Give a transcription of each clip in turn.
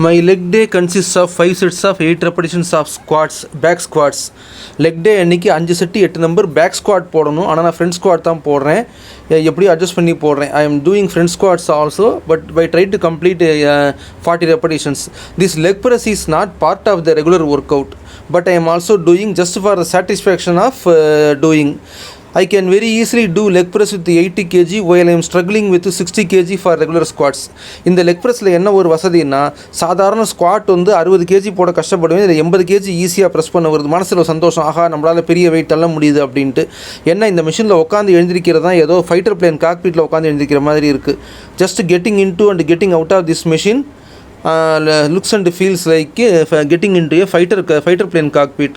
My leg day consists of 5 sets of 8 repetitions of squats, back squats. Leg day அன்றைக்கி 5 set 8 number back squad போடணும். ஆனால் நான் front squad தான் போடுறேன். எப்படி அட்ஜஸ்ட் பண்ணி போடுறேன். I am doing front squats also, but I try to complete 40 repetitions. This leg press is not part of the regular workout, but I am also doing just for the satisfaction of doing. I can very easily do leg press with 80 kg while I am struggling with 60 kg for regular squats. இந்த leg pressல என்ன ஒரு வசதினா சாதாரண squad வந்து 60 kg போட கஷ்டப்படுவேன். இதில் 80 kg ஈஸியாக press பண்ண வருது. மனசில் சந்தோஷம், ஆகா நம்மளால் பெரிய வெயிட் தள்ள முடியுது அப்படின்ட்டு. என்ன இந்த மிஷினில் உட்காந்து எழுந்திருக்கிறது தான் ஏதோ ஃபைட்டர் பிளேன் காக்பீட்டில் உட்காந்து எழுந்திருக்கிற மாதிரி இருக்குது. Just getting into and getting out of this machine looks and feels like getting into a fighter plane cockpit.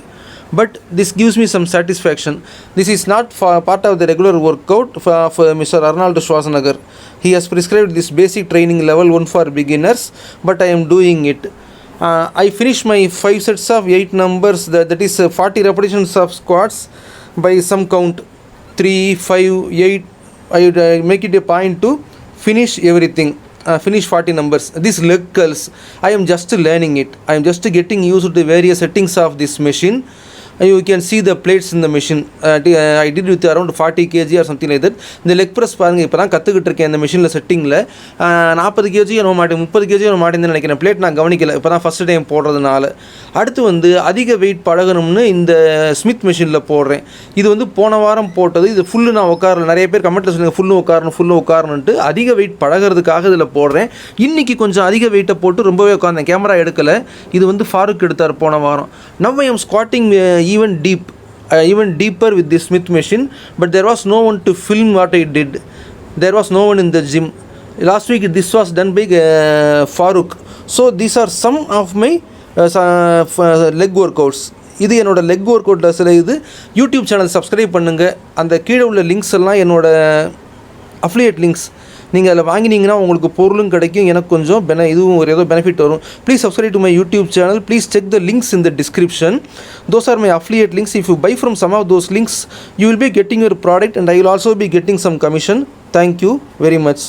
But this gives me some satisfaction. This is not part of the regular workout of Mr. Arnold Schwarzenegger. He has prescribed this basic training level 1 for beginners, but I am doing it. I finish my 5 sets of 8 numbers, that is 40 repetitions of squats by some count 3, 5, 8. I make it a point to finish everything. Finish 40 numbers. This leg curls, I am just learning it. I am just getting used to various settings of this machine. You can see the plates in the machine. I did with around 40 kg or something like that. இந்த leg press பாருங்கள், இப்போ தான் கற்றுக்கிட்டு இருக்கேன் இந்த மிஷினில் செட்டிங்கில். 40 kg என்ன மாட்டேன், 30 kg என்ன மாட்டேன்னு நினைக்கிறேன். பிளேட் நான் கவனிக்கலை, இப்போ தான் ஃபஸ்ட்டு டைம் போடுறதுனால. அடுத்து வந்து அதிக வெயிட் பழகணும்னு இந்த ஸ்மித் மிஷினில் போடுறேன். இது வந்து போன வாரம் போட்டது. இது ஃபுல்லு நான் உட்காரல. நிறைய பேர் கமெண்ட்டில் சொல்லுங்கள் ஃபுல்லு உட்காரணுன்ட்டு. அதிக வெயிட் பழகிறதுக்காக இதில் போடுறேன். இன்றைக்கி கொஞ்சம் அதிக வெயிட்டை போட்டு ரொம்பவே உட்காந்தேன். கேமரா எடுக்கலை. இது வந்து ஃபாரூக் எடுத்தார் போன வாரம். Now I am squatting even deeper with this Smith machine, but there was no one to film what I did. There was no one in the gym. Last week this was done by Farooq. So these are some of my leg workouts. இது என்னோடய leg work அவுட்டில் சில இது. YouTube channel subscribe பண்ணுங்கள். அந்த கீழே உள்ள links எல்லாம் என்னோடய அஃபிலியேட் லிங்க்ஸ். நீங்கள் அதில் வாங்கினீங்கன்னா உங்களுக்கு பொருளும் கிடைக்கும், எனக்கு கொஞ்சம் இதுவும் ஒரு ஏதோ பெனிஃபிட் வரும். Please subscribe to my YouTube channel. Please check the links in the description. Those are my affiliate links. If you buy from some of those links, you will be getting your product and I will also be getting some commission. Thank you very much.